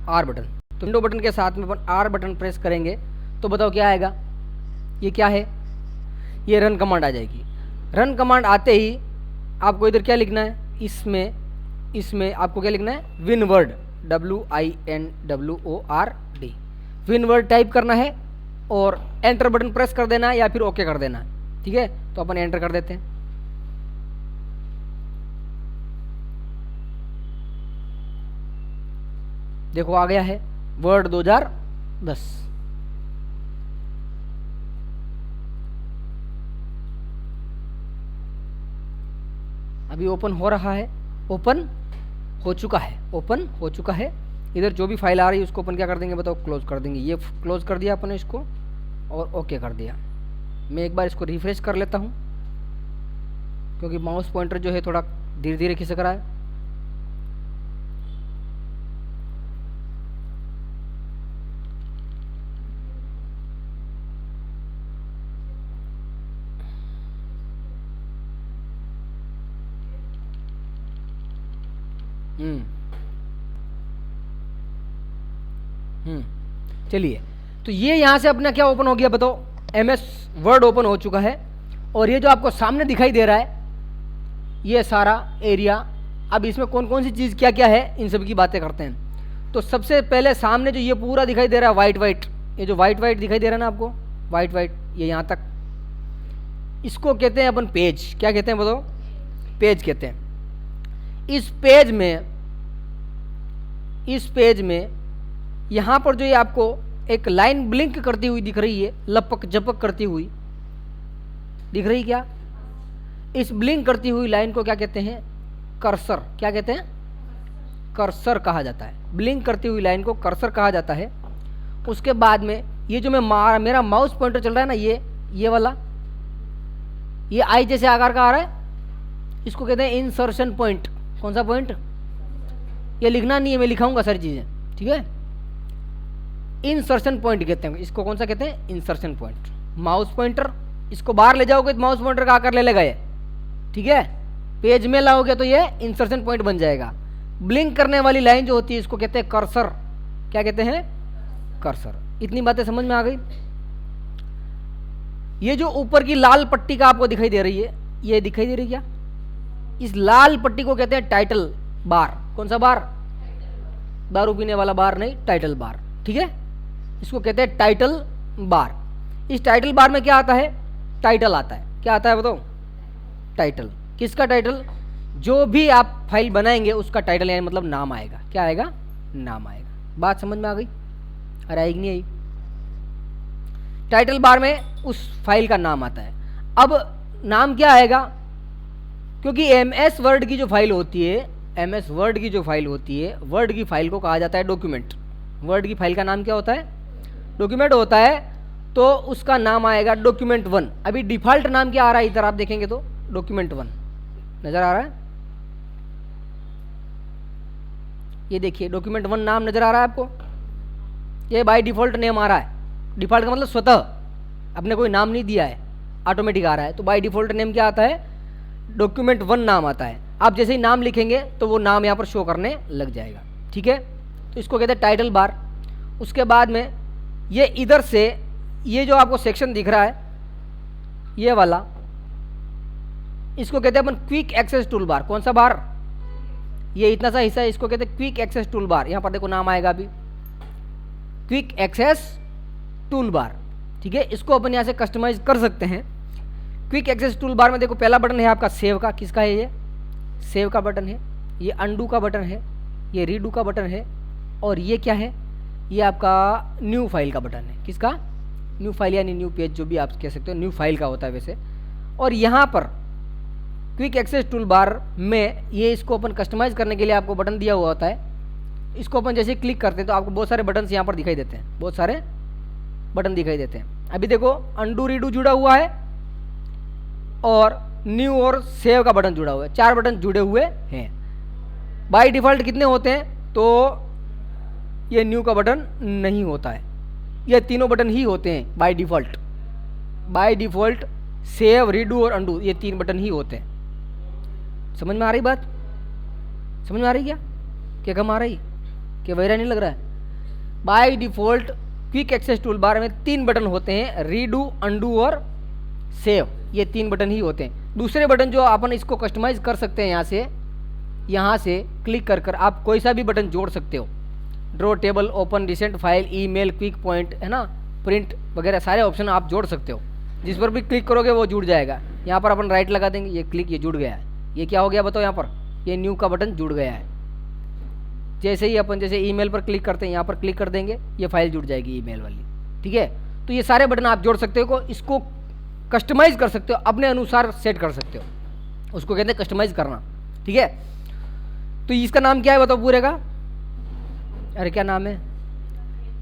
Are button. तो window button के साथ में अपन आर बटन प्रेस करेंगे तो बताओ क्या आएगा, ये क्या है, ये रन कमांड आ जाएगी। रन कमांड आते ही आपको इधर क्या लिखना है, इसमें आपको क्या लिखना है, विनवर्ड, WINWORD, विनवर्ड टाइप करना है और एंटर बटन प्रेस कर देना है या फिर ओके कर देना है। ठीक है, तो अपन एंटर कर देते हैं। देखो आ गया है वर्ड 2010। अभी ओपन हो रहा है, ओपन हो चुका है। इधर जो भी फाइल आ रही है उसको अपन क्या कर देंगे बताओ, क्लोज कर देंगे। ये क्लोज कर दिया अपन इसको और ओके कर दिया। मैं एक बार इसको रिफ्रेश कर लेता हूँ क्योंकि माउस पॉइंटर जो है थोड़ा धीरे धीरे खिसक रहा है। चलिए, तो ये यहाँ से अपना क्या ओपन हो गया बताओ, MS वर्ड ओपन हो चुका है। और ये जो आपको सामने दिखाई दे रहा है ये सारा एरिया, अब इसमें कौन कौन सी चीज़ क्या क्या है इन सब की बातें करते हैं। तो सबसे पहले सामने जो ये पूरा दिखाई दे रहा है वाइट, ये जो वाइट दिखाई दे रहा है ना आपको, वाइट ये यहाँ तक, इसको कहते हैं अपन पेज। क्या कहते हैं बताओ, पेज कहते हैं। इस पेज में यहाँ पर जो ये आपको एक लाइन ब्लिंक करती हुई दिख रही है, लपक झपक करती हुई दिख रही, क्या इस ब्लिंक करती हुई लाइन को क्या कहते हैं, कर्सर। क्या कहते हैं, कर्सर कहा जाता है। ब्लिंक करती हुई लाइन को कर्सर कहा जाता है। उसके बाद में ये जो मेरा माउस पॉइंटर चल रहा है ना, ये वाला, ये आई जैसे आकार का आ रहा है, इसको कहते हैं इंसर्शन पॉइंट। कौन सा पॉइंट, ये लिखना नहीं है, मैं लिखाऊंगा सारी चीज़ें, ठीक है। इंसर्शन पॉइंट कहते हैं इसको। कौन सा कहते हैं, इंसर्शन पॉइंट। माउस पॉइंटर इसको बाहर ले जाओगे तो माउस पॉइंटर का आकार ले लेगा ये, ठीक है। पेज में लाओगे तो ये इंसर्शन पॉइंट बन जाएगा। ब्लिंक करने वाली लाइन जो होती है इसको कहते हैं कर्सर। क्या कहते हैं, कर्सर। इतनी बातें समझ में आ गई। ये जो ऊपर की लाल पट्टी का आपको दिखाई दे रही है, ये दिखाई दे रही क्या, इस लाल पट्टी को कहते हैं टाइटल बार। कौन सा बार, दारू पीने वाला बार नहीं, टाइटल बार, ठीक है। इसको कहते हैं टाइटल बार। इस टाइटल बार में क्या आता है, टाइटल आता है। क्या आता है बताओ, टाइटल। किसका टाइटल, जो भी आप फाइल बनाएंगे उसका टाइटल यानी मतलब नाम आएगा। क्या आएगा, नाम आएगा। बात समझ में आ गई, अरे आएगी नहीं आई। टाइटल बार में उस फाइल का नाम आता है। अब नाम क्या आएगा, क्योंकि MS वर्ड की जो फाइल होती है, MS वर्ड की जो फाइल होती है, वर्ड की फाइल को कहा जाता है डॉक्यूमेंट। वर्ड की फाइल का नाम क्या होता है, डॉक्यूमेंट होता है। तो उसका नाम आएगा document1। अभी डिफॉल्ट नाम क्या आ रहा है, इधर आप देखेंगे तो document1 नजर आ रहा है। ये देखिए document1 नाम नजर आ रहा है आपको, ये बाय डिफॉल्ट नेम आ रहा है। डिफॉल्ट का मतलब स्वतः, आपने कोई नाम नहीं दिया है, ऑटोमेटिक आ रहा है। तो बाय डिफॉल्ट नेम क्या आता है, document1 नाम आता है। आप जैसे ही नाम लिखेंगे तो वो नाम यहाँ पर शो करने लग जाएगा, ठीक है। तो इसको कहते हैं टाइटल बार। उसके बाद में ये इधर से ये जो आपको सेक्शन दिख रहा है ये वाला, इसको कहते हैं अपन क्विक एक्सेस टूल बार। कौन सा बार, ये इतना सा हिस्सा है, इसको कहते हैं क्विक एक्सेस टूल बार। यहाँ पर देखो नाम आएगा अभी, क्विक एक्सेस टूल बार, ठीक है। इसको अपन यहाँ से कस्टमाइज कर सकते हैं। क्विक एक्सेस टूल बार में देखो पहला बटन है आपका सेव का। किसका है ये, सेव का बटन है। ये अंडू का बटन है, ये रीडू का बटन है, और ये क्या है, ये आपका न्यू फाइल का बटन है। किसका, न्यू फाइल यानी न्यू पेज, जो भी आप कह सकते हो, न्यू फाइल का होता है वैसे। और यहाँ पर क्विक एक्सेस टूल बार में ये इसको अपन कस्टमाइज करने के लिए आपको बटन दिया हुआ होता है। इसको अपन जैसे क्लिक करते हैं तो आपको बहुत सारे बटन यहाँ पर दिखाई देते हैं, बहुत सारे बटन दिखाई देते हैं। अभी देखो अंडू रीडू जुड़ा हुआ है और न्यू और सेव का बटन जुड़ा हुआ है, 4 बटन जुड़े हुए हैं। बाय डिफ़ॉल्ट कितने होते हैं, तो ये न्यू का बटन नहीं होता है, ये तीनों बटन ही होते हैं by default. By default save, redo और अंडू, ये 3 बटन ही होते हैं। समझ में आ रही बात, समझ में आ रही क्या कम आ रही, क्या वैरा नहीं लग रहा है। By default quick access tool bar में 3 बटन होते हैं, रीडू, अंडू और सेव। ये 3 बटन ही होते हैं। दूसरे बटन जो अपन इसको कस्टमाइज़ कर सकते हैं, यहाँ से क्लिक कर कर आप कोई सा भी बटन जोड़ सकते हो। Draw table, open recent file, email, quick point, है ना, प्रिंट वगैरह सारे ऑप्शन आप जोड़ सकते हो। जिस पर भी क्लिक करोगे वो जुड़ जाएगा। यहाँ पर अपन राइट लगा देंगे, ये क्लिक, ये जुड़ गया है। ये क्या हो गया बताओ, यहाँ पर ये न्यू का बटन जुड़ गया है। जैसे ही अपन जैसे ईमेल पर क्लिक करते हैं, यहाँ पर क्लिक कर देंगे, ये फाइल जुड़ जाएगी ईमेल वाली। ठीक है, तो ये सारे बटन आप जोड़ सकते हो, इसको कस्टमाइज़ कर सकते हो, अपने अनुसार सेट कर सकते हो। उसको कहते हैं कस्टमाइज़ करना। ठीक है, तो इसका नाम क्या है बताओ पूरे का? अरे क्या नाम है?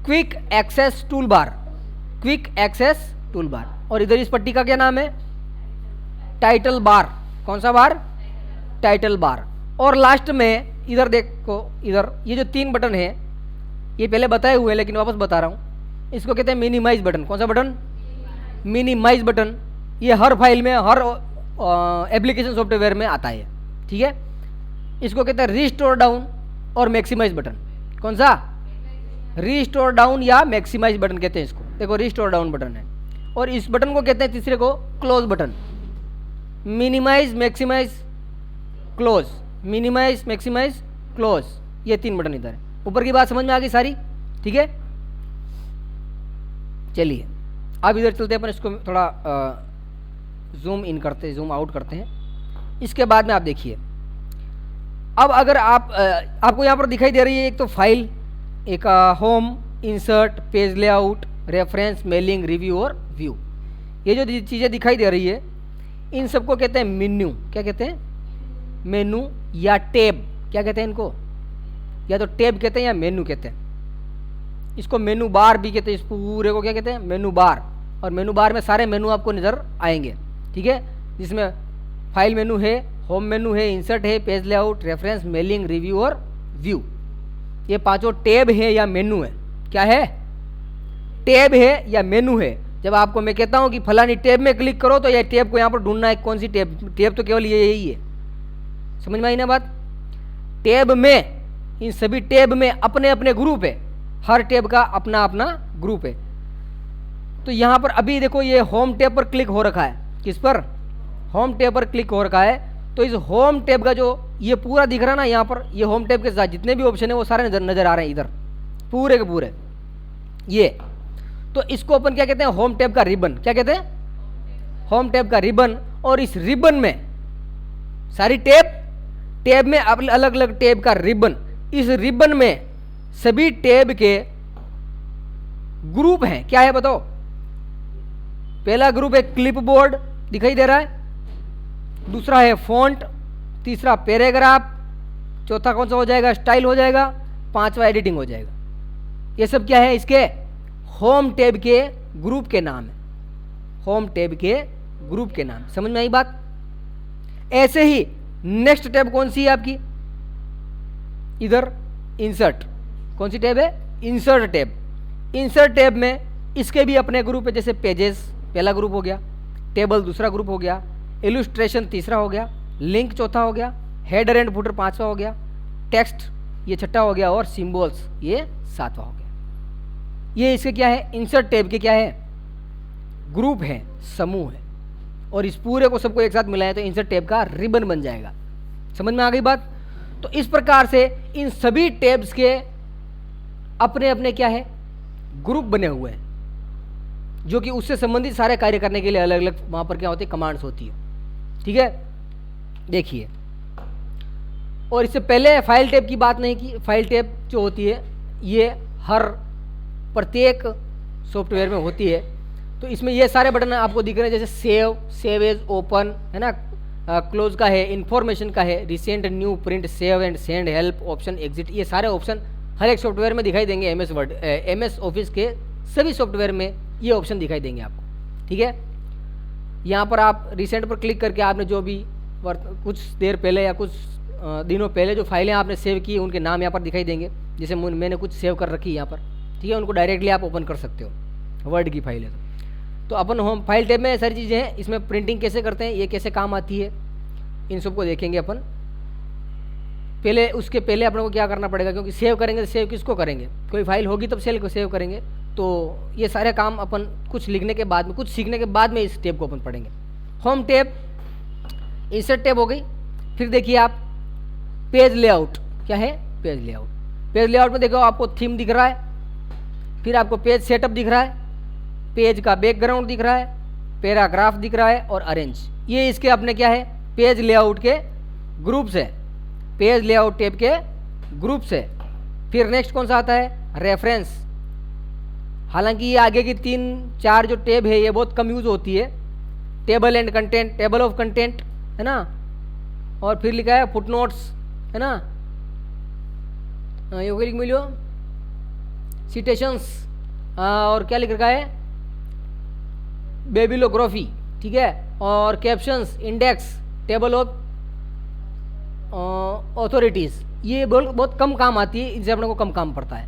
Quick access tool bar. Quick access tool bar. और इधर इस पट्टी का क्या नाम है? Title bar. कौन सा बार? Title bar. और लास्ट में इधर देखो, इधर ये जो 3 बटन है ये पहले बताए हुए हैं लेकिन वापस बता रहा हूँ। इसको कहते हैं मिनिमाइज बटन। कौन सा बटन? Minimise button. ये हर फाइल में, हर एप्लीकेशन सॉफ्टवेयर में आता है। ठीक है, इसको कहते हैं रिस्टोर डाउन और मैक्सिमाइज बटन। कौन सा? रिस्टोर डाउन या मैक्सिमाइज बटन कहते हैं इसको। देखो रिस्टोर डाउन बटन है। और इस बटन को कहते हैं तीसरे को close button. Minimise, maximise, close, minimise, maximise, close, ये 3 बटन इधर है। ऊपर की बात समझ में आ गई सारी? ठीक है, चलिए अब इधर चलते हैं अपन, इसको थोड़ा जूम इन करते, जूम आउट करते हैं। इसके बाद में आप देखिए, अब अगर आपको यहाँ पर दिखाई दे रही है एक तो फाइल, एक home, insert, page layout, reference, mailing, review और व्यू। ये जो चीज़ें दिखाई दे रही है इन सबको कहते हैं मेन्यू। क्या कहते हैं? मेनू या टैब। क्या कहते हैं इनको? या तो टैब कहते हैं या मेनू कहते हैं। इसको मेनू बार भी कहते हैं। इस पूरे को क्या कहते हैं? मेनू बार। और मेनू बार में सारे मेनू आपको नज़र आएंगे। ठीक है, जिसमें फाइल मेनू है, होम मेनू है, इंसर्ट है, page layout, reference, mailing, review और व्यू। ये 5 टैब है या मेनू है। क्या है? टैब है या मेनू है। जब आपको मैं कहता हूँ कि फलानी टैब में क्लिक करो तो ये टैब को यहाँ पर ढूंढना है, कौन सी टैब। टैब तो केवल ये यही है। समझ में आई ना बात? टैब में, इन सभी टैब में अपने अपने ग्रुप है। हर टैब का अपना अपना ग्रुप है। तो यहाँ पर अभी देखो ये होम टैब पर क्लिक हो रखा है। किस पर? होम टैब पर क्लिक हो रखा है। तो इस होम टैब का जो ये पूरा दिख रहा है ना, यहाँ पर ये होम टैब के साथ जितने भी ऑप्शन है वो सारे नजर आ रहे हैं इधर, पूरे के पूरे। ये तो इसको अपन क्या कहते हैं? होम टैब का रिबन। क्या कहते हैं? होम टैब का रिबन। और इस रिबन में सारी टैब में अलग अलग टैब का रिबन। इस रिबन में सभी टैब के ग्रुप हैं। क्या है बताओ? पहला ग्रुप है क्लिपबोर्ड, दिखाई दे रहा है। दूसरा है फॉन्ट, तीसरा पैराग्राफ, चौथा कौन सा हो जाएगा? स्टाइल हो जाएगा, 5वां एडिटिंग हो जाएगा। ये सब क्या है? इसके होम टैब के ग्रुप के नाम है। होम टैब के ग्रुप के नाम। समझ में आई बात? ऐसे ही नेक्स्ट टैब कौन सी है आपकी? इधर इंसर्ट। कौन सी टैब है? Insert tab. इंसर्ट टैब में इसके भी अपने ग्रुप है। जैसे पेजेस पहला ग्रुप हो गया, टेबल दूसरा ग्रुप हो गया, इलस्ट्रेशन तीसरा हो गया, लिंक चौथा हो गया, हेडर एंड फुटर 5वां हो गया, टेक्स्ट ये 6ठा हो गया और सिंबल्स ये 7वां हो गया। ये इसके क्या है? इंसर्ट टैब के क्या है? ग्रुप है, समूह है। और इस पूरे को सबको एक साथ मिलाएं तो इंसर्ट टैब का रिबन बन जाएगा। समझ में आ गई बात? तो इस प्रकार से इन सभी टैब्स के अपने अपने क्या है? ग्रुप बने हुए हैं, जो कि उससे संबंधित सारे कार्य करने के लिए अलग अलग वहाँ पर क्या होती है? कमांड्स होती है। ठीक है, देखिए। और इससे पहले फाइल टैब की बात नहीं की। फाइल टैब जो होती है ये हर प्रत्येक सॉफ्टवेयर में होती है। तो इसमें ये सारे बटन आपको दिख रहे हैं, जैसे सेव, सेव एज, ओपन, है ना, क्लोज का है, इन्फॉर्मेशन का है, recent, new, print, save and send, help, option, exit. ये सारे ऑप्शन हर एक सॉफ्टवेयर में दिखाई देंगे। MS वर्ड, MS ऑफिस के सभी सॉफ्टवेयर में ये ऑप्शन दिखाई देंगे आपको। ठीक है, यहाँ पर आप रिसेंट पर क्लिक करके आपने जो भी कुछ देर पहले या कुछ दिनों पहले जो फाइलें आपने सेव की उनके नाम यहाँ पर दिखाई देंगे। जैसे मैंने कुछ सेव कर रखी है यहाँ पर। ठीक है, उनको डायरेक्टली आप ओपन कर सकते हो, वर्ड की फाइल है तो अपन होम फाइल टैब में सारी चीज़ें हैं। इसमें प्रिंटिंग कैसे करते हैं, ये कैसे काम आती है, इन सबको देखेंगे अपन। पहले उसके पहले अपने को क्या करना पड़ेगा, क्योंकि सेव करेंगे तो सेव किसको करेंगे, कोई फाइल होगी तब सेल को सेव करेंगे। तो ये सारे काम अपन कुछ लिखने के बाद में, कुछ सीखने के बाद में इस टैब को अपन पढ़ेंगे। होम टैब, इंसर्ट टैब हो गई। फिर देखिए आप पेज लेआउट, क्या है पेज लेआउट। पेज लेआउट में देखो आपको थीम दिख रहा है, फिर आपको पेज सेटअप दिख रहा है, पेज का बैकग्राउंड दिख रहा है, पैराग्राफ दिख रहा है और अरेंज। ये इसके अपने क्या है, पेज लेआउट के ग्रुप्स है, पेज लेआउट टैब के ग्रुप्स है। फिर नेक्स्ट कौन सा आता है, रेफरेंस। हालांकि ये आगे की 3-4 जो टैब है ये बहुत कम यूज होती है। Table and content, table of content है ना, और फिर लिखा है फुटनोट्स है ना, ये लिख मिलो सिटेशंस, और क्या लिख रखा है बेबिलोग्राफी, ठीक है, और captions, index, table of authorities. ये बहुत कम काम आती है, इनसे अपने को कम काम पड़ता है।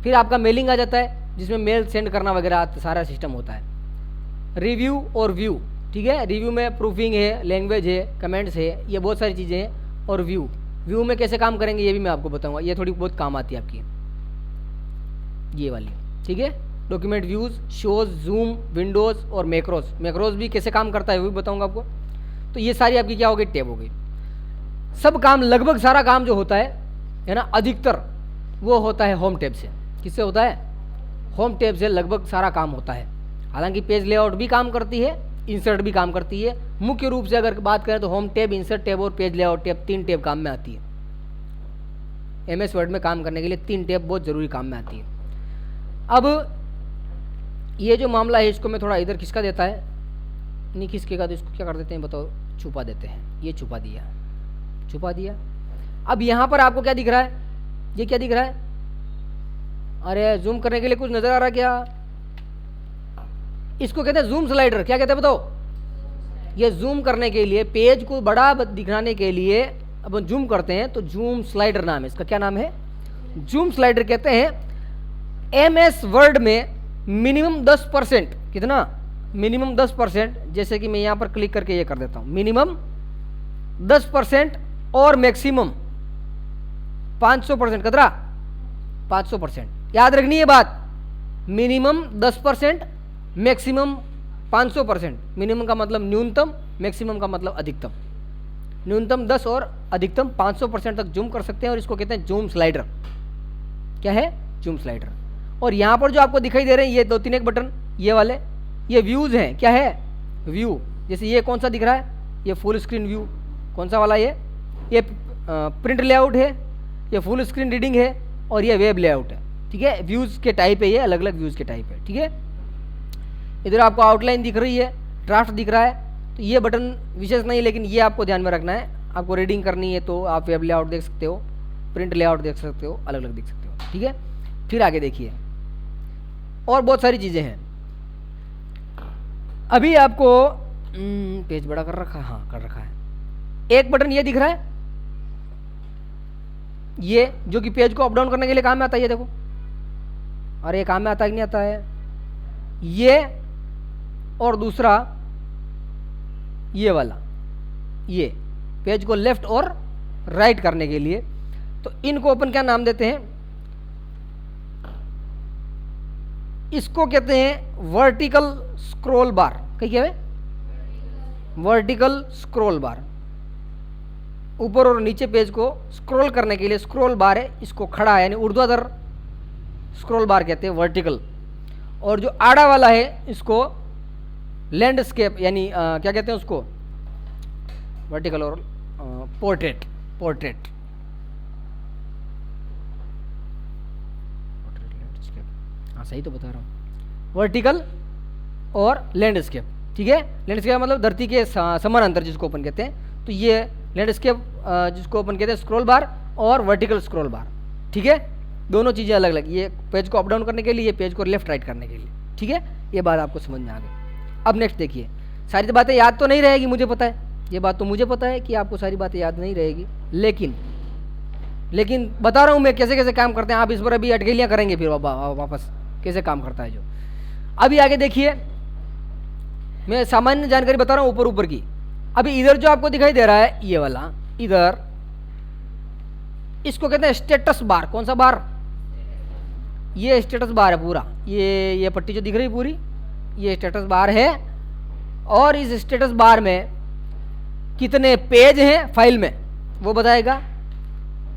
फिर आपका मेलिंग आ जाता है जिसमें मेल सेंड करना वगैरह सारा सिस्टम होता है। रिव्यू और व्यू, ठीक है, रिव्यू में प्रूफिंग है, लैंग्वेज है, कमेंट्स है, ये बहुत सारी चीज़ें हैं। और व्यू में कैसे काम करेंगे ये भी मैं आपको बताऊंगा, ये थोड़ी बहुत काम आती है आपकी, ये वाली, ठीक है। Document views, shows, zoom, Windows और मैक्रोज भी कैसे काम करता है वो भी बताऊंगा आपको। तो ये सारी आपकी क्या हो गई, टैब हो गई। सब काम, लगभग सारा काम जो होता है ना, अधिकतर वो होता है होम टैब से। किससे होता है, होम टैब से लगभग सारा काम होता है। हालांकि पेज लेआउट भी काम करती है, इंसर्ट भी काम करती है। मुख्य रूप से अगर बात करें तो होम टैब, इंसर्ट टैब और पेज लेआउट टैब, 3 टैब काम में आती है। MS वर्ड में काम करने के लिए 3 टैब बहुत ज़रूरी काम में आती है। अब ये जो मामला है इसको मैं थोड़ा इधर खिसका देता है, नहीं खिसकेगा तो इसको क्या कर देते हैं बताओ, छुपा देते हैं। ये छुपा दिया। अब यहाँ पर आपको क्या दिख रहा है, ये क्या दिख रहा है, अरे जूम करने के लिए कुछ नज़र आ रहा है क्या, इसको कहते हैं जूम स्लाइडर। क्या कहते हैं बताओ, ये जूम करने के लिए, पेज को बड़ा दिखाने के लिए अब जूम करते हैं तो जूम स्लाइडर नाम है इसका। क्या नाम है, जूम स्लाइडर कहते हैं। MS वर्ड में मिनिमम 10%, कितना, मिनिमम 10%, जैसे कि मैं यहाँ पर क्लिक करके ये कर देता हूँ, मिनिमम 10% और मैक्सिमम 500%, कितना 500%। याद रखनी है बात, मिनिमम 10%, मैक्सिमम 500%। मिनिमम का मतलब न्यूनतम, मैक्सिमम का मतलब अधिकतम। न्यूनतम 10 और अधिकतम 500% तक जूम कर सकते हैं और इसको कहते हैं जूम स्लाइडर। क्या है, जूम स्लाइडर। और यहाँ पर जो आपको दिखाई दे रहे हैं ये 2-3 एक बटन, ये वाले, ये व्यूज़ हैं। क्या है, व्यू। जैसे ये कौन सा दिख रहा है, ये फुल स्क्रीन व्यू। कौन सा वाला, ये प्रिंट लेआउट है, ये फुल स्क्रीन रीडिंग है और ये वेब लेआउट है, ठीक है। व्यूज़ के टाइप है, ये अलग अलग व्यूज़ के टाइप है, ठीक है। इधर आपको आउटलाइन दिख रही है, ड्राफ्ट दिख रहा है। तो ये बटन विशेष नहीं, लेकिन ये आपको ध्यान में रखना है। आपको रीडिंग करनी है तो आप वेब लेआउट देख सकते हो, प्रिंट लेआउट देख सकते हो, अलग अलग देख सकते हो, ठीक है। फिर आगे देखिए और बहुत सारी चीज़ें हैं। अभी आपको पेज बड़ा कर रखा है, हाँ कर रखा है। एक बटन ये दिख रहा है, ये जो कि पेज को अप डाउन करने के लिए काम में आता है। ये देखो, अरे ये काम में आता है कि नहीं आता है, ये। और दूसरा ये वाला, ये पेज को लेफ्ट और राइट करने के लिए। तो इनको अपन क्या नाम देते हैं, इसको कहते हैं वर्टिकल स्क्रॉल बार। क्या है, वर्टिकल स्क्रॉल बार। ऊपर और नीचे पेज को स्क्रॉल करने के लिए स्क्रॉल बार है, इसको खड़ा है यानी ऊर्ध्वाधर स्क्रॉल बार कहते हैं, वर्टिकल। और जो आड़ा वाला है इसको लैंडस्केप यानी क्या कहते हैं उसको, वर्टिकल और पोर्ट्रेट। हाँ सही तो बता रहा हूँ, वर्टिकल और लैंडस्केप, ठीक है। लैंडस्केप मतलब धरती के समानांतर जिसको अपन कहते हैं। तो ये लैंडस्केप जिसको अपन कहते हैं स्क्रॉल बार, और वर्टिकल स्क्रॉल बार, ठीक है। दोनों चीज़ें अलग अलग, ये पेज को अप डाउन करने के लिए, ये पेज को लेफ्ट राइट करने के लिए, ठीक है। ये बात आपको समझ में आ गई। अब नेक्स्ट देखिए, सारी बातें याद तो नहीं रहेगी, मुझे पता है, ये बात तो मुझे पता है कि आपको सारी बातें याद नहीं रहेगी, लेकिन बता रहा हूँ मैं कैसे कैसे काम करते हैं। आप इस पर अभी अटकेलियाँ करेंगे फिर वापस कैसे काम करता है जो। अभी आगे देखिए, मैं सामान्य जानकारी बता रहा हूँ ऊपर की। अभी इधर जो आपको दिखाई दे रहा है ये वाला, इधर इसको कहते हैं स्टेटस बार। कौन सा बार? ये स्टेटस बार है पूरा, ये पट्टी जो दिख रही है पूरी, ये स्टेटस बार है। और इस स्टेटस बार में कितने पेज हैं फाइल में वो बताएगा।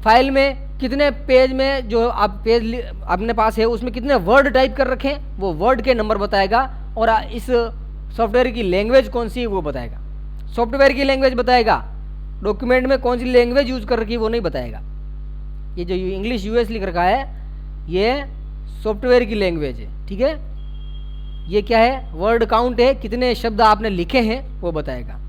फाइल में कितने पेज में जो आप पेज अपने पास है उसमें कितने वर्ड टाइप कर रखे हैं वो वर्ड के नंबर बताएगा। और इस सॉफ्टवेयर की लैंग्वेज कौन सी है वो बताएगा। सॉफ्टवेयर की लैंग्वेज बताएगा, डॉक्यूमेंट में कौन सी लैंग्वेज यूज कर रखी है वो नहीं बताएगा। ये जो इंग्लिश यूएस लिख रखा है ये सॉफ्टवेयर की लैंग्वेज है, ठीक है। ये क्या है? वर्ड काउंट है, कितने शब्द आपने लिखे हैं वो बताएगा।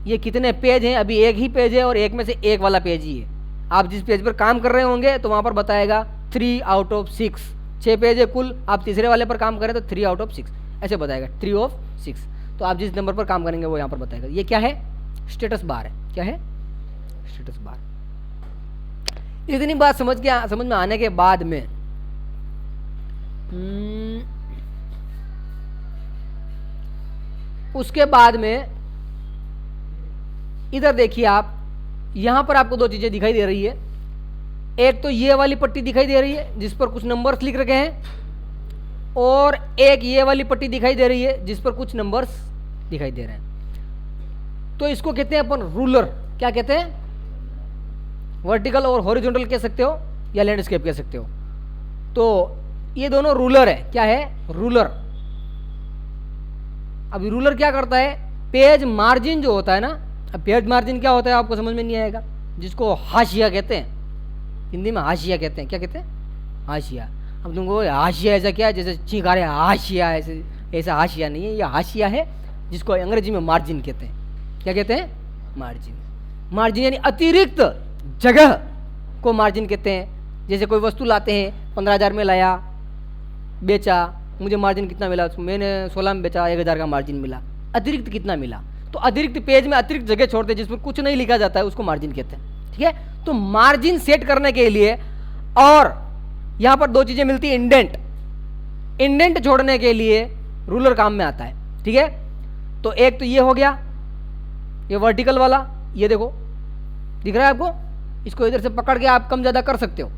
ये कितने पेज हैं, अभी एक ही पेज है और एक में से एक वाला पेज ही है। आप जिस पेज पर काम कर रहे होंगे तो वहाँ पर बताएगा 3 आउट ऑफ 6, 6 पेज है कुल, आप तीसरे वाले पर काम करें तो 3 आउट ऑफ 6 ऐसे बताएगा, 3 ऑफ 6। तो आप जिस नंबर पर काम करेंगे वो यहाँ पर बताएगा। ये क्या है? स्टेटस बार है। क्या है? Status bar. इतनी बात समझ में आने के बाद में उसके बाद में इधर देखिए आप, यहां पर आपको दो चीजें दिखाई दे रही है। एक तो ये वाली पट्टी दिखाई दे रही है जिस पर कुछ नंबर्स लिख रखे हैं, और एक ये वाली पट्टी दिखाई दे रही है जिस पर कुछ नंबर्स दिखाई दे रहे हैं। तो इसको कहते हैं अपन रूलर। क्या कहते हैं? वर्टिकल और हॉरिजॉन्टल कह सकते हो या लैंडस्केप कह सकते हो। तो ये दोनों रूलर है। क्या है? रूलर। अभी रूलर क्या करता है? पेज मार्जिन जो होता है ना, अब पेज मार्जिन क्या होता है आपको समझ में नहीं आएगा, जिसको हाशिया कहते हैं, हिंदी में हाशिया कहते हैं। क्या कहते हैं? हाशिया। अब तुमको हाशिया ऐसा क्या है, जैसे चीखा रहे हाशिया, ऐसे ऐसा हाशिया नहीं है, ये हाशिया है जिसको अंग्रेजी में मार्जिन कहते हैं। क्या कहते हैं? मार्जिन। मार्जिन यानी अतिरिक्त जगह को मार्जिन कहते हैं। जैसे कोई वस्तु लाते हैं, 15,000 में लाया, बेचा, मुझे मार्जिन कितना मिला? मैंने 16 में बेचा, 1,000 का मार्जिन मिला। अतिरिक्त कितना मिला? तो अतिरिक्त पेज में अतिरिक्त जगह छोड़ते हैं जिसमें कुछ नहीं लिखा जाता है, उसको मार्जिन कहते हैं, ठीक है। तो मार्जिन सेट करने के लिए और यहां पर दो चीजें मिलती है, इंडेंट। इंडेंट छोड़ने के लिए रूलर काम में आता है, ठीक है। तो एक तो ये हो गया, ये वर्टिकल वाला, ये देखो दिख रहा है आपको, इसको इधर से पकड़ के आप कम ज़्यादा कर सकते हो।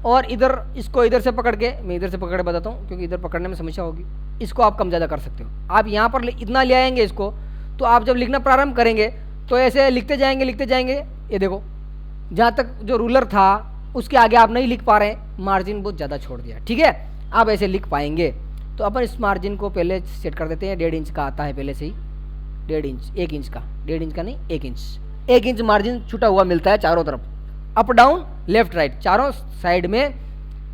और इधर इसको इधर से पकड़ के, मैं इधर से पकड़ के बताता हूँ क्योंकि इधर पकड़ने में समस्या होगी, इसको आप कम ज़्यादा कर सकते हो। आप यहाँ पर इतना ले आएंगे इसको, तो आप जब लिखना प्रारंभ करेंगे तो ऐसे लिखते जाएंगे लिखते जाएंगे। ये देखो जहाँ तक जो रूलर था उसके आगे आप नहीं लिख पा रहे हैं, मार्जिन बहुत ज़्यादा छोड़ दिया, ठीक है। आप ऐसे लिख पाएंगे। तो अपन इस मार्जिन को पहले सेट कर देते हैं। 1.5 इंच का आता है पहले से ही, 1.5 इंच, 1 इंच का, 1.5 इंच का नहीं 1 इंच, 1 इंच मार्जिन छुटा हुआ मिलता है चारों तरफ, अप डाउन लेफ्ट राइट चारों साइड में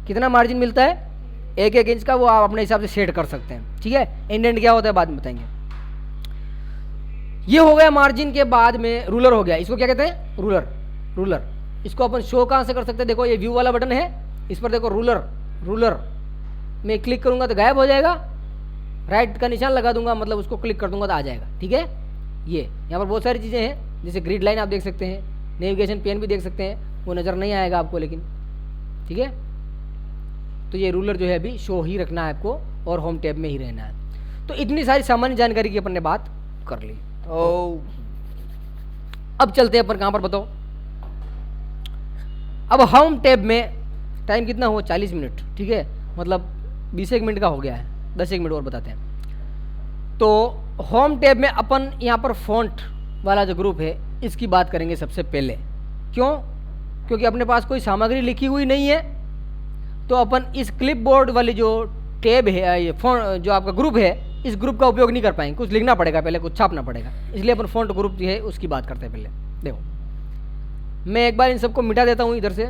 कितना मार्जिन मिलता है? 1-1 इंच का। वो आप अपने हिसाब से सेट कर सकते हैं, ठीक है। इंडेंट क्या होता है बाद में बताएंगे। ये हो गया मार्जिन के बाद में रूलर हो गया। इसको क्या कहते हैं? रूलर। रूलर इसको अपन शो कहाँ से कर सकते हैं? देखो ये व्यू वाला बटन है, इस पर देखो रूलर। रूलर मैं क्लिक करूंगा तो गायब हो जाएगा, राइट का निशान लगा दूंगा मतलब उसको क्लिक कर दूंगा तो आ जाएगा, ठीक है। ये यहाँ पर बहुत सारी चीज़ें हैं, जैसे ग्रिड लाइन आप देख सकते हैं, नेविगेशन पेन भी देख सकते हैं, वो नज़र नहीं आएगा आपको लेकिन, ठीक है। तो ये रूलर जो है अभी शो ही रखना है आपको और होम टैब में ही रहना है। तो इतनी सारी सामान्य जानकारी की अपन ने बात कर ली। तो अब चलते हैं अपन कहाँ पर बताओ। अब होम टैब में टाइम कितना हुआ? 40 मिनट, ठीक है, मतलब 20 मिनट का हो गया है, 10 मिनट और बताते हैं। तो होम टैब में अपन यहाँ पर फॉन्ट वाला जो ग्रुप है इसकी बात करेंगे सबसे पहले। क्यों? क्योंकि अपने पास कोई सामग्री लिखी हुई नहीं है, तो अपन इस क्लिपबोर्ड वाली जो टैब है, ये फॉन्ट जो आपका ग्रुप है, इस ग्रुप का उपयोग नहीं कर पाएंगे। कुछ लिखना पड़ेगा पहले, कुछ छापना पड़ेगा, इसलिए अपन फॉन्ट ग्रुप जो है उसकी बात करते हैं पहले। देखो मैं एक बार इन सबको मिटा देता हूँ, इधर से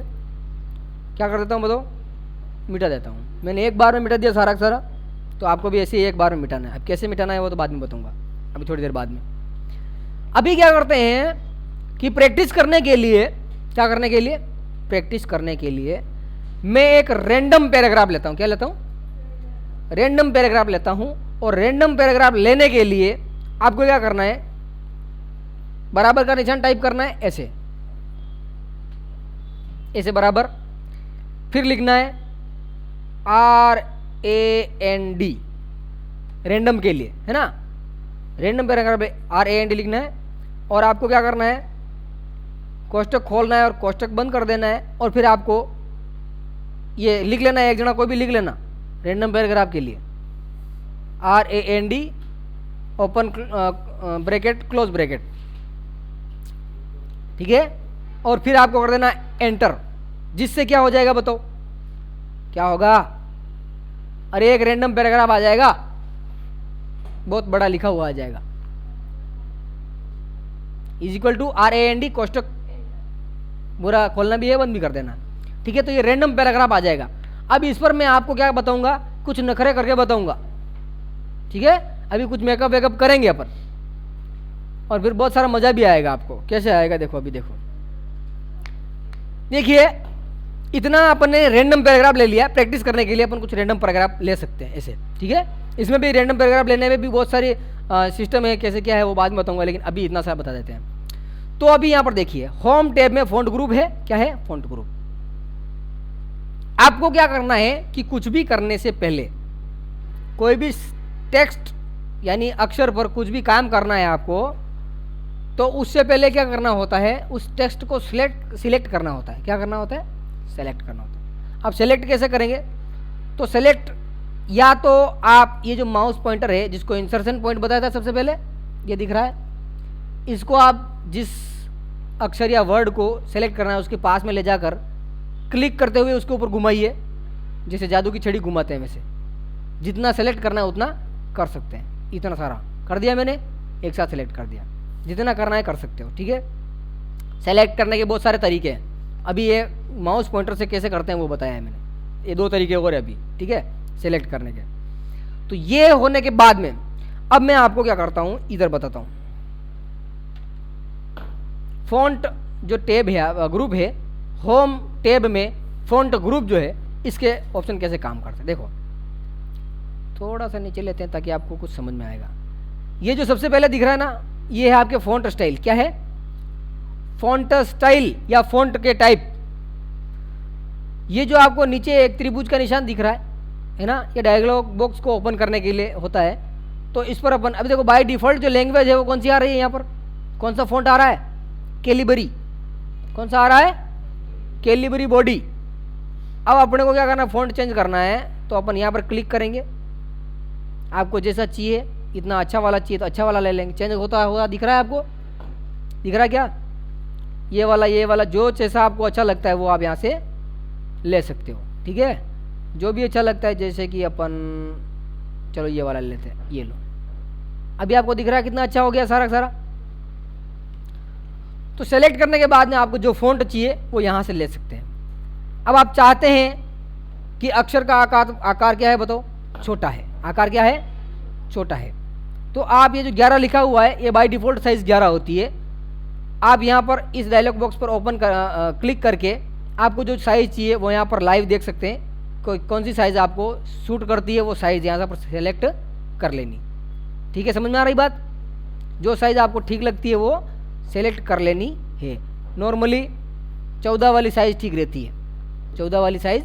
क्या कर देता हूँ बताओ, मिटा देता हूँ। मैंने एक बार में मिटा दिया सारा का सारा, तो आपको भी ऐसे ही एक बार में मिटाना है। अब कैसे मिटाना है वो तो बाद में बताऊँगा, अभी थोड़ी देर बाद में। अभी क्या करते हैं कि प्रैक्टिस करने के लिए, क्या करने के लिए? प्रैक्टिस करने के लिए मैं एक रैंडम पैराग्राफ लेता हूँ। क्या लेता हूँ? रैंडम पैराग्राफ लेता हूँ। और रैंडम पैराग्राफ लेने के लिए आपको क्या करना है? बराबर का निशान टाइप करना है, ऐसे ऐसे बराबर, फिर लिखना है RAND, रैंडम के लिए, है ना। रैंडम पैराग्राफ RAND लिखना है। और आपको क्या करना है? कोष्टक खोलना है और कोष्टक बंद कर देना है, और फिर आपको ये लिख लेना है, एक जना कोई भी लिख लेना रैंडम पैराग्राफ के लिए, RAND open bracket close bracket, ठीक है। और फिर आपको कर देना एंटर, जिससे क्या हो जाएगा बताओ, क्या होगा? अरे एक रैंडम पैराग्राफ आ जाएगा, बहुत बड़ा लिखा हुआ आ जाएगा, इज इक्वल टू RAND कोष्टक पूरा खोलना भी है, बंद भी कर देना, ठीक है। तो ये रैंडम पैराग्राफ आ जाएगा। अब इस पर मैं आपको क्या बताऊंगा, कुछ नखरे करके बताऊंगा, ठीक है। अभी कुछ मेकअप वेकअप करेंगे अपन, और फिर बहुत सारा मजा भी आएगा आपको। कैसे आएगा देखो, अभी देखो, देखिए इतना अपन ने रैंडम पैराग्राफ ले लिया। प्रैक्टिस करने के लिए अपन कुछ रैंडम पैराग्राफ ले सकते हैं ऐसे, ठीक है। इसमें भी रैंडम पैराग्राफ लेने में भी बहुत सारे सिस्टम है, कैसे क्या है वो बाद में बताऊंगा, लेकिन अभी इतना सा बता देते हैं। तो अभी यहाँ पर देखिए होम टैब में फॉन्ट ग्रुप है, क्या है? Font group. आपको क्या करना है कि कुछ भी करने से पहले, कोई भी टेक्स्ट यानी अक्षर पर कुछ भी काम करना है आपको, तो उससे पहले क्या करना होता है, उस टेक्स्ट को सिलेक्ट करना होता है। क्या करना होता है? सेलेक्ट करना होता है। अब सेलेक्ट कैसे करेंगे? तो सेलेक्ट या तो आप ये जो माउस पॉइंटर है, जिसको इंसर्शन पॉइंट बताया था सबसे पहले, ये दिख रहा है, इसको आप जिस अक्षर या वर्ड को सेलेक्ट करना है उसके पास में ले जाकर क्लिक करते हुए उसके ऊपर घुमाइए, जैसे जादू की छड़ी घुमाते हैं वैसे। जितना सेलेक्ट करना है उतना कर सकते हैं। इतना सारा कर दिया मैंने, एक साथ सेलेक्ट कर दिया। जितना करना है कर सकते हो, ठीक है। सेलेक्ट करने के बहुत सारे तरीके हैं, अभी ये माउस पॉइंटर से कैसे करते हैं वो बताया है मैंने। ये 2 तरीके और है अभी, ठीक है, सेलेक्ट करने के। तो ये होने के बाद में अब मैं आपको क्या करता हूं, इधर बताता हूं। फॉन्ट जो टैब है, ग्रुप है, होम टैब में फॉन्ट ग्रुप जो है, इसके ऑप्शन कैसे काम करते हैं देखो। थोड़ा सा नीचे लेते हैं ताकि आपको कुछ समझ में आएगा। ये जो सबसे पहले दिख रहा है ना, ये है आपके फॉन्ट स्टाइल। क्या है? फॉन्ट स्टाइल या फॉन्ट के टाइप। ये जो आपको नीचे एक त्रिभुज का निशान दिख रहा है ना, ये डायलॉग बॉक्स को ओपन करने के लिए होता है। तो इस पर अपन अभी देखो, बाय डिफॉल्ट जो लैंग्वेज है वो कौन सी आ रही है, यहाँ पर कौन सा फॉन्ट आ रहा है? कैलिबरी। कौन सा आ रहा है? Calibri body. अब अपने को क्या करना है, फॉन्ट चेंज करना है, तो अपन यहाँ पर क्लिक करेंगे। आपको जैसा चाहिए, इतना अच्छा वाला चाहिए तो अच्छा वाला ले लेंगे। चेंज होता हुआ दिख रहा है आपको? दिख रहा है क्या? ये वाला जो जैसा आपको अच्छा लगता है वो आप यहाँ से ले सकते हो, ठीक है। जो भी अच्छा लगता है, जैसे कि अपन चलो ये वाला लेते हैं, ये लो। अभी आपको दिख रहा है कितना अच्छा हो गया सारा सारा। तो सेलेक्ट करने के बाद में आपको जो फॉन्ट चाहिए वो यहाँ से ले सकते हैं। अब आप चाहते हैं कि अक्षर का आकार क्या है बताओ? छोटा है। आकार क्या है? छोटा है। तो आप ये जो 11 लिखा हुआ है, ये बाय डिफ़ॉल्ट साइज़ 11 होती है। आप यहाँ पर इस डायलॉग बॉक्स पर क्लिक करके आपको जो साइज़ चाहिए वो यहाँ पर लाइव देख सकते हैं। कौन सी साइज़ आपको सूट करती है वो साइज़ यहाँ पर सेलेक्ट कर लेनी, ठीक है। समझ में आ रही बात? जो साइज़ आपको ठीक लगती है वो सेलेक्ट कर लेनी है। नॉर्मली 14 वाली साइज़ ठीक रहती है, 14 वाली साइज़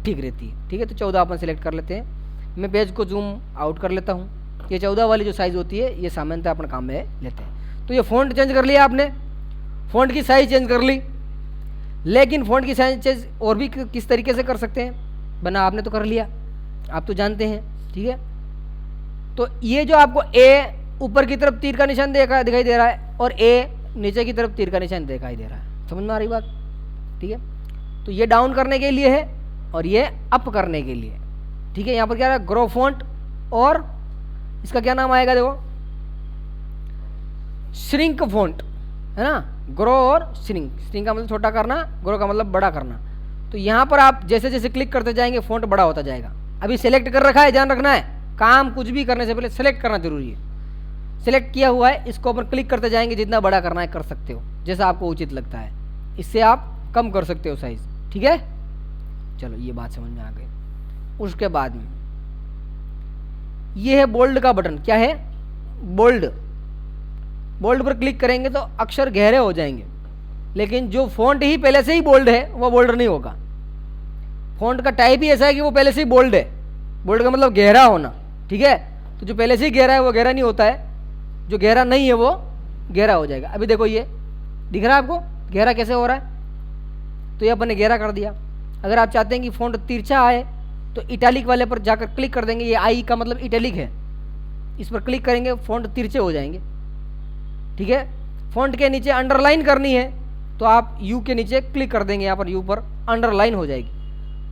ठीक रहती है, ठीक है। तो 14 अपन सेलेक्ट कर लेते हैं। मैं पेज को जूम आउट कर लेता हूँ। ये 14 वाली जो साइज़ होती है ये सामान्यतः अपने काम में लेते हैं। तो ये फ़ॉन्ट चेंज कर लिया आपने, फ़ॉन्ट की साइज़ चेंज कर ली। लेकिन फ़ॉन्ट की साइज़ चेंज और भी किस तरीके से कर सकते हैं? बना आपने तो कर लिया, आप तो जानते हैं, ठीक है। तो ये जो आपको ए ऊपर की तरफ तीर का निशान दिखाई दे रहा है और ए नीचे की तरफ तीर का निशान दिखाई दे रहा है। समझ में आ रही बात? ठीक है। तो ये डाउन करने के लिए है और ये अप करने के लिए, ठीक है। यहाँ पर क्या है? ग्रो फॉन्ट, और इसका क्या नाम आएगा देखो, श्रिंक फॉन्ट, है ना। ग्रो और श्रिंक, श्रिंक का मतलब छोटा करना, ग्रो का मतलब बड़ा करना। तो यहाँ पर आप जैसे जैसे क्लिक करते जाएंगे फॉन्ट बड़ा होता जाएगा। अभी सेलेक्ट कर रखा है, ध्यान रखना है, काम कुछ भी करने से पहले सेलेक्ट करना जरूरी है। सेलेक्ट किया हुआ है, इसको अपन क्लिक करते जाएंगे, जितना बड़ा करना है कर सकते हो, जैसा आपको उचित लगता है। इससे आप कम कर सकते हो साइज, ठीक है। चलो ये बात समझ में आ गई। उसके बाद में ये है बोल्ड का बटन। क्या है? बोल्ड। बोल्ड पर क्लिक करेंगे तो अक्षर गहरे हो जाएंगे, लेकिन जो फॉन्ट ही पहले से ही बोल्ड है वो बोल्ड नहीं होगा। फॉन्ट का टाइप ही ऐसा है कि वो पहले से ही बोल्ड है। बोल्ड का मतलब गहरा होना, ठीक है। तो जो पहले से ही गहरा है वो गहरा नहीं होता है, जो गहरा नहीं है वो गहरा हो जाएगा। अभी देखो ये दिख रहा है आपको गहरा कैसे हो रहा है, तो ये अपन ने गहरा कर दिया। अगर आप चाहते हैं कि फ़ॉन्ट तिरछा आए तो इटैलिक वाले पर जाकर क्लिक कर देंगे, ये आई का मतलब इटैलिक है, इस पर क्लिक करेंगे फ़ॉन्ट तिरछे हो जाएंगे। ठीक है, फ़ॉन्ट के नीचे अंडरलाइन करनी है तो आप यू के नीचे क्लिक कर देंगे, यहाँ पर यू पर अंडरलाइन हो जाएगी।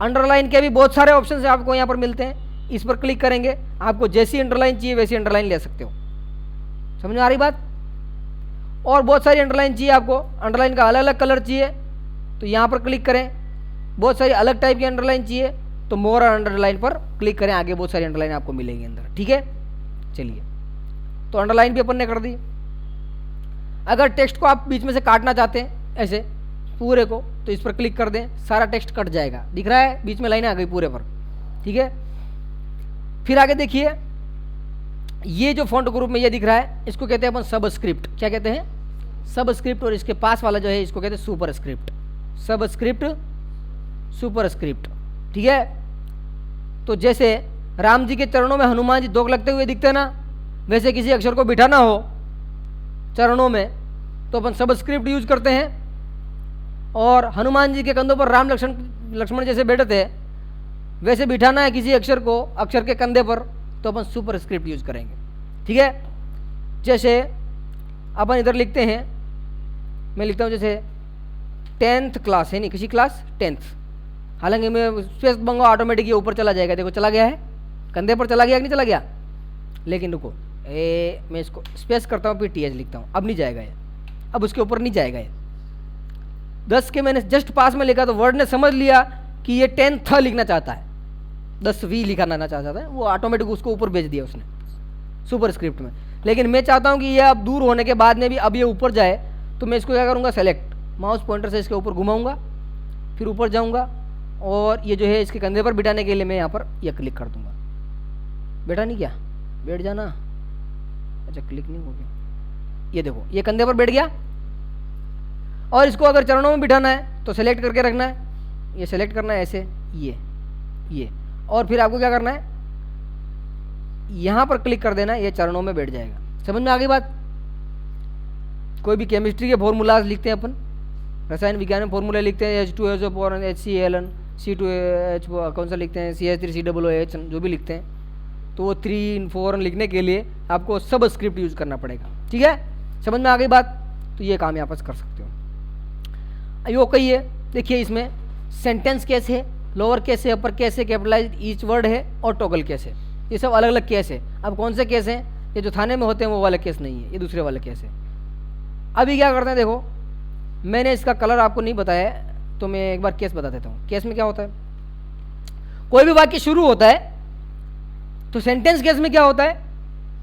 अंडरलाइन के भी बहुत सारे ऑप्शन आपको यहाँ पर मिलते हैं, इस पर क्लिक करेंगे, आपको जैसी अंडरलाइन चाहिए वैसी अंडरलाइन ले सकते हो। समझ में आ रही बात? और बहुत सारी अंडरलाइन चाहिए आपको, अंडरलाइन का अलग अलग कलर चाहिए तो यहाँ पर क्लिक करें। बहुत सारी अलग टाइप की अंडरलाइन चाहिए तो मोर अंडरलाइन पर क्लिक करें, आगे बहुत सारी अंडरलाइन आपको मिलेंगी अंदर। ठीक है, चलिए, तो अंडरलाइन भी अपन ने कर दी। अगर टेक्स्ट को आप बीच में से काटना चाहते हैं ऐसे पूरे को, तो इस पर क्लिक कर दें, सारा टेक्स्ट कट जाएगा। दिख रहा है, बीच में लाइन आ गई पूरे पर। ठीक है, फिर आगे देखिए, ये जो फॉन्ट ग्रुप में ये दिख रहा है इसको कहते हैं अपन सबस्क्रिप्ट। क्या कहते हैं? सबस्क्रिप्ट। और इसके पास वाला जो है इसको कहते हैं सुपरस्क्रिप्ट। Subscript, superscript. ठीक है, तो जैसे राम जी के चरणों में हनुमान जी दोग लगते हुए दिखते हैं ना, वैसे किसी अक्षर को बिठाना हो चरणों में तो अपन सबस्क्रिप्ट यूज करते हैं। और हनुमान जी के कंधों पर राम लक्ष्मण जैसे बैठे थे, वैसे बिठाना है किसी अक्षर को अक्षर के कंधे पर तो अपन सुपरस्क्रिप्ट यूज करेंगे। ठीक है, जैसे अपन इधर लिखते हैं, मैं लिखता हूँ जैसे 10th क्लास है, नहीं किसी क्लास 10th, हालांकि मैं स्पेस दूंगा ऑटोमेटिक ये ऊपर चला जाएगा। देखो चला गया है, कंधे पर चला गया कि नहीं चला गया? लेकिन रुको, मैं इसको स्पेस करता हूँ, फिर TH लिखता हूँ, अब नहीं जाएगा ये, अब उसके ऊपर नहीं जाएगा ये। 10 के मैंने जस्ट पास में लिखा तो वर्ड ने समझ लिया कि ये 10th लिखना चाहता है, 10वीं लिखाना चाहता है, वो ऑटोमेटिक उसको ऊपर भेज दिया उसने सुपरस्क्रिप्ट में। लेकिन मैं चाहता हूँ कि ये अब दूर होने के बाद में भी अब ये ऊपर जाए, तो मैं इसको क्या करूँगा, सेलेक्ट, माउस पॉइंटर से इसके ऊपर घुमाऊँगा, फिर ऊपर जाऊँगा और ये जो है इसके कंधे पर बिठाने के लिए मैं यहाँ पर यह क्लिक कर दूँगा। बैठा नहीं क्या? बैठ जाना। अच्छा, क्लिक नहीं हो गया, ये देखो ये कंधे पर बैठ गया। और इसको अगर चरणों में बिठाना है तो सेलेक्ट करके रखना है, ये सेलेक्ट करना है ऐसे, ये और फिर आपको क्या करना है, यहाँ पर क्लिक कर देना है, ये चरणों में बैठ जाएगा। समझ में आ गई बात? कोई भी केमिस्ट्री के फॉर्मूलाज लिखते हैं अपन, रसायन विज्ञान में फॉर्मूले लिखते हैं, H2SO4 HCl C2H कौन सा लिखते हैं, CH3COOH जो भी लिखते हैं, तो वो 3 4 लिखने के लिए आपको सबस्क्रिप्ट यूज करना पड़ेगा। ठीक है, समझ में आ गई बात? तो ये काम यहाँ पर कर सकते हो। यो कही है, देखिए इसमें सेंटेंस केस है, लोअर केस है, अपर केस है, कैपिटलाइज्ड ईच वर्ड है और टॉगल केस है। ये सब अलग अलग केस है। अब कौन से केस हैं? ये जो थाने में होते हैं वो वाला केस नहीं है, ये दूसरे वाला केस है। अभी क्या करते हैं, देखो मैंने इसका कलर आपको नहीं बताया तो मैं एक बार केस बता देता हूँ। केस में क्या होता है, कोई भी वाक्य शुरू होता है तो सेंटेंस केस में क्या होता है,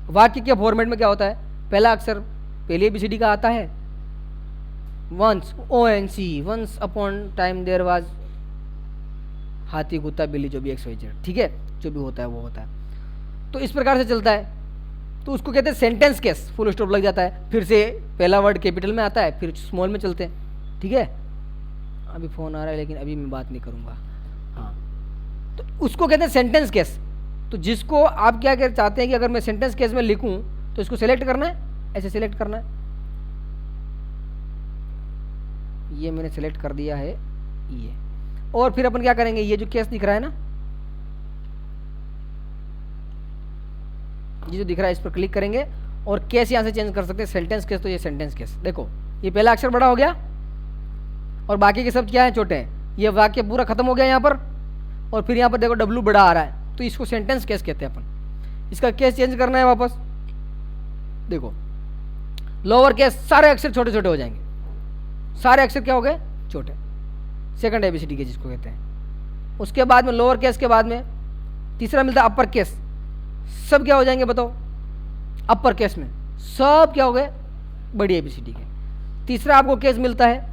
वाक्य के फॉर्मेट में क्या होता है, पहला अक्षर पहले ABCD का आता है, once ONC, once upon time there was, हाथी कुत्ता बिल्ली जो भी XYZ, ठीक है, जो भी होता है वो होता है। तो इस प्रकार से चलता है, तो उसको कहते हैं सेंटेंस केस, फुल स्टॉप लग जाता है, फिर से पहला वर्ड कैपिटल में आता है, फिर स्मॉल में चलते हैं। ठीक है, अभी फ़ोन आ रहा है लेकिन अभी मैं बात नहीं करूँगा। हाँ, तो उसको कहते हैं सेंटेंस केस। तो जिसको आप क्या कर चाहते हैं कि अगर मैं सेंटेंस केस में लिखूँ तो इसको सेलेक्ट करना है, ऐसे सेलेक्ट करना है, ये मैंने सेलेक्ट कर दिया है ये। और फिर अपन क्या करेंगे, ये जो केस दिख रहा है ना, ये जो दिख रहा है इस पर क्लिक करेंगे और केस यहाँ से चेंज कर सकते हैं, सेंटेंस केस तो ये सेंटेंस केस। देखो ये पहला अक्षर बड़ा हो गया और बाकी के सब क्या है, छोटे हैं। ये वाक्य पूरा खत्म हो गया यहाँ पर, और फिर यहाँ पर देखो W बड़ा आ रहा है, तो इसको सेंटेंस केस कहते हैं अपन। इसका केस चेंज करना है वापस, देखो लोअर केस सारे अक्षर छोटे छोटे हो जाएंगे, सारे अक्षर क्या हो गए, छोटे, सेकंड ABCD के जिसको कहते हैं। उसके बाद में लोअर केस के बाद में तीसरा मिलता है अपर केस, सब क्या हो जाएंगे बताओ, अपर केस में सब क्या हो गए, बड़ी ABCD के। तीसरा आपको केस मिलता है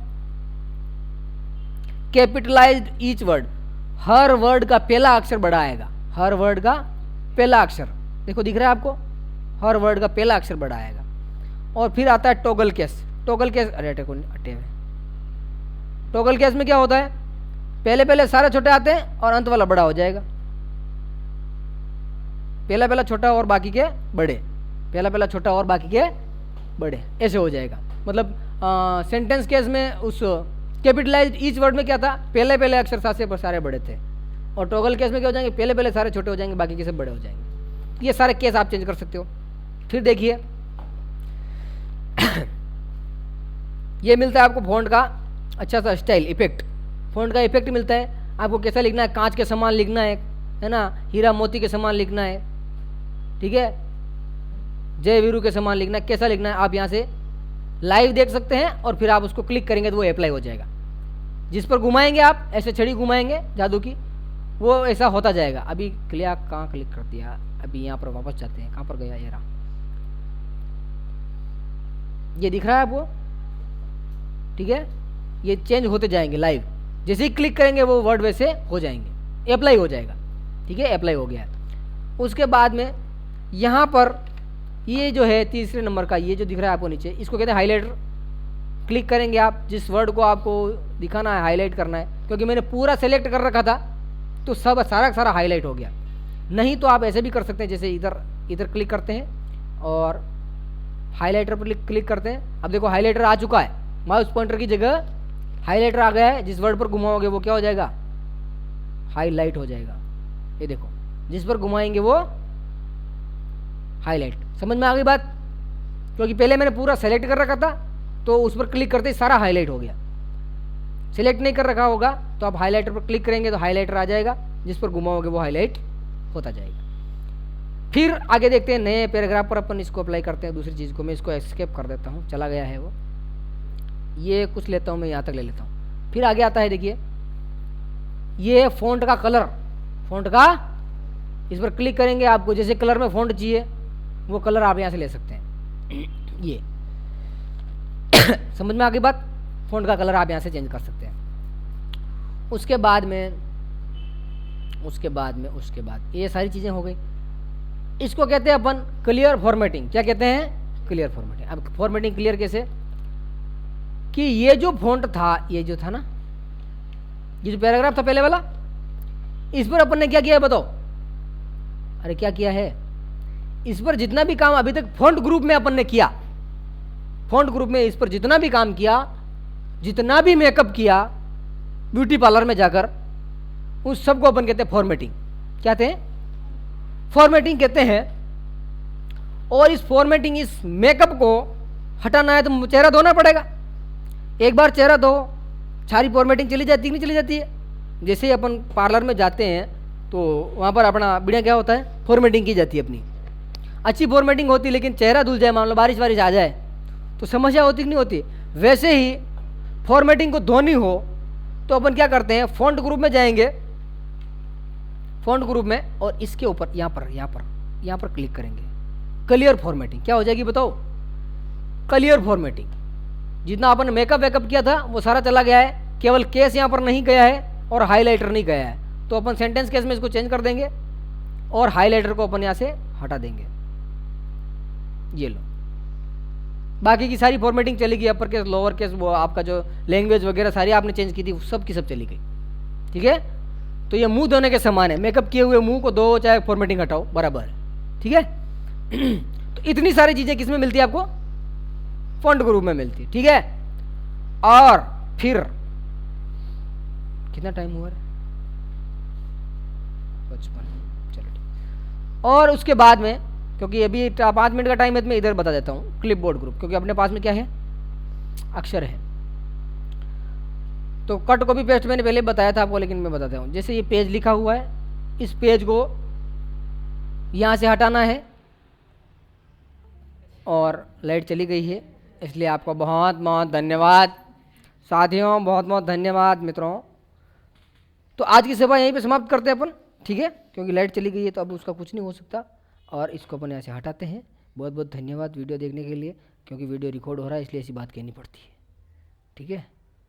कैपिटलाइज्ड ईच वर्ड, हर वर्ड का पहला अक्षर बड़ा आएगा, हर वर्ड का पहला अक्षर, देखो दिख रहा है आपको, हर वर्ड का पहला अक्षर बड़ा आएगा। और फिर आता है टॉगल केस। टॉगल केस, अरे अटे हुए, टॉगल केस में क्या होता है, पहले पहले सारे छोटे आते हैं और अंत वाला बड़ा हो जाएगा, पहला पहला छोटा और बाकी के बड़े, पहला पहला छोटा और बाकी के बड़े, ऐसे हो जाएगा। मतलब सेंटेंस केस में उस कैपिटलाइज्ड ईच वर्ड में क्या था, पहले पहले अक्षर सारे बड़े थे, और टॉगल केस में क्या हो जाएंगे, पहले पहले सारे छोटे हो जाएंगे, बाकी के सब बड़े हो जाएंगे। ये सारे केस आप चेंज कर सकते हो। फिर देखिए ये मिलता है आपको फ़ॉन्ट का अच्छा सा स्टाइल इफेक्ट, फ़ॉन्ट का इफेक्ट मिलता है आपको। कैसा लिखना है, कांच के समान लिखना है ना, हीरा मोती के समान लिखना है, ठीक है, जय वीरू के समान लिखना है, कैसा लिखना है आप यहाँ से लाइव देख सकते हैं, और फिर आप उसको क्लिक करेंगे तो वो अप्लाई हो जाएगा। जिस पर घुमाएंगे आप, ऐसे छड़ी घुमाएंगे जादू की, वो ऐसा होता जाएगा। अभी क्लिक कहाँ क्लिक कर दिया, अभी यहाँ पर वापस जाते हैं, कहाँ पर गया ये रहा, ये दिख रहा है आपको, ठीक है, ये चेंज होते जाएंगे लाइव, जैसे ही क्लिक करेंगे वो वर्ड वैसे हो जाएंगे, अप्लाई हो जाएगा, ठीक है, अप्लाई हो गया है। उसके बाद में यहाँ पर ये जो है तीसरे नंबर का, ये जो दिख रहा है आपको नीचे, इसको कहते हैं हाईलाइटर। क्लिक करेंगे आप, जिस वर्ड को आपको दिखाना है, हाईलाइट करना है, क्योंकि मैंने पूरा सेलेक्ट कर रखा था तो सब सारा हाईलाइट हो गया। नहीं तो आप ऐसे भी कर सकते हैं, जैसे इधर क्लिक करते हैं और हाईलाइटर पर क्लिक करते हैं। अब देखो हाईलाइटर आ चुका है, माउस पॉइंटर की जगह हाईलाइटर आ गया है। जिस वर्ड पर घुमाओगे वो क्या हो जाएगा, हाईलाइट हो जाएगा। ये देखो, जिस पर घुमाएंगे वो हाईलाइट। समझ में आ गई बात, क्योंकि पहले मैंने पूरा सेलेक्ट कर रखा था तो उस पर क्लिक करते ही सारा हाईलाइट हो गया। सेलेक्ट नहीं कर रखा होगा तो आप हाईलाइटर पर क्लिक करेंगे तो हाईलाइटर आ जाएगा, जिस पर घुमाओगे वो हाईलाइट होता जाएगा। फिर आगे देखते हैं नए पैराग्राफ पर अपन इसको अप्लाई करते हैं दूसरी चीज़ को। मैं इसको एस्केप कर देता हूँ, चला गया है वो, ये कुछ लेता हूँ मैं, यहाँ तक ले लेता हूँ। फिर आगे आता है, देखिए ये फ़ॉन्ट का कलर, फ़ॉन्ट का, इस पर क्लिक करेंगे, आपको जैसे कलर में फ़ॉन्ट चाहिए वो कलर आप यहाँ से ले सकते हैं। ये समझ में आ गई बात, फ़ॉन्ट का कलर आप यहाँ से चेंज कर सकते हैं। उसके बाद ये सारी चीज़ें हो गई। इसको कहते हैं अपन क्लियर फॉर्मेटिंग। क्या कहते हैं, क्लियर फॉर्मेटिंग। अब फॉर्मेटिंग क्लियर कैसे, कि ये जो फ़ॉन्ट था, ये जो था ना, ये जो पैराग्राफ था पहले वाला, इस पर अपन ने क्या किया है बताओ, अरे क्या किया है, इस पर जितना भी काम अभी तक फ़ॉन्ट ग्रुप में अपन ने किया, फ़ॉन्ट ग्रुप में इस पर जितना भी काम किया, जितना भी मेकअप किया ब्यूटी पार्लर में जाकर, उस सब को अपन कहते हैं फॉर्मेटिंग। क्या कहते हैं, फॉर्मेटिंग कहते हैं। और इस फॉर्मेटिंग, इस मेकअप को हटाना है तो चेहरा धोना पड़ेगा। एक बार चेहरा धो, सारी फॉर्मेटिंग चली जाती है, नहीं चली जाती है। जैसे ही अपन पार्लर में जाते हैं तो वहाँ पर अपना बढ़िया क्या होता है, फॉर्मेटिंग की जाती है अपनी, अच्छी फॉर्मेटिंग होती है। लेकिन चेहरा धुल जाए, मान लो बारिश वारिश आ जाए तो समस्या होती कि नहीं होती। वैसे ही फॉर्मेटिंग को धोनी हो तो अपन क्या करते हैं, फ़ॉन्ट ग्रुप में जाएंगे, फ़ॉन्ट ग्रुप में, और इसके ऊपर यहाँ पर क्लिक करेंगे, क्लियर फॉर्मेटिंग। क्या हो जाएगी बताओ, क्लियर फॉर्मेटिंग। जितना अपन मेकअप वेकअप किया था वो सारा चला गया है, केवल केस यहाँ पर नहीं गया है और हाईलाइटर नहीं गया है। तो अपन सेंटेंस केस में इसको चेंज कर देंगे और हाईलाइटर को अपन यहाँ से हटा देंगे। ये लो, बाकी की सारी फॉर्मेटिंग चली गई, अपर केस लोअर केस, वो आपका जो लैंग्वेज वगैरह सारी आपने चेंज की थी सब की सब चली गई, ठीक है। तो ये मुंह धोने के समान है, मेकअप किए हुए मुंह को धो चाहे फॉर्मेटिंग हटाओ बराबर है, ठीक है। तो इतनी सारी चीज़ें किस में मिलती है आपको, फ़ॉन्ट ग्रुप में मिलती है, ठीक है। और फिर कितना टाइम हुआ है, 55, चलो ठीक। और उसके बाद में, क्योंकि अभी 5 मिनट का टाइम है तो मैं इधर बता देता हूँ, क्लिपबोर्ड ग्रुप, क्योंकि अपने पास में क्या है, अक्षर है। तो कट कॉपी पेस्ट मैंने पहले बताया था आपको, लेकिन मैं बताता हूँ। जैसे ये पेज लिखा हुआ है, इस पेज को यहाँ से हटाना है, और लाइट चली गई है, इसलिए आपको बहुत बहुत धन्यवाद साथियों, बहुत बहुत धन्यवाद मित्रों। तो आज की सेवा यहीं पे समाप्त करते हैं अपन, ठीक है, क्योंकि लाइट चली गई है तो अब उसका कुछ नहीं हो सकता। और इसको अपन यहाँ से हटाते हैं। बहुत बहुत धन्यवाद वीडियो देखने के लिए, क्योंकि वीडियो रिकॉर्ड हो रहा है इसलिए ऐसी बात कहनी पड़ती है, ठीक है।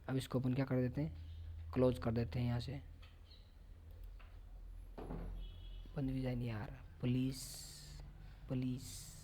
अब इसको अपन क्या कर देते हैं, क्लोज कर देते हैं यहाँ से। बंद भी जाए नहीं यार, प्लीज़ प्लीज़।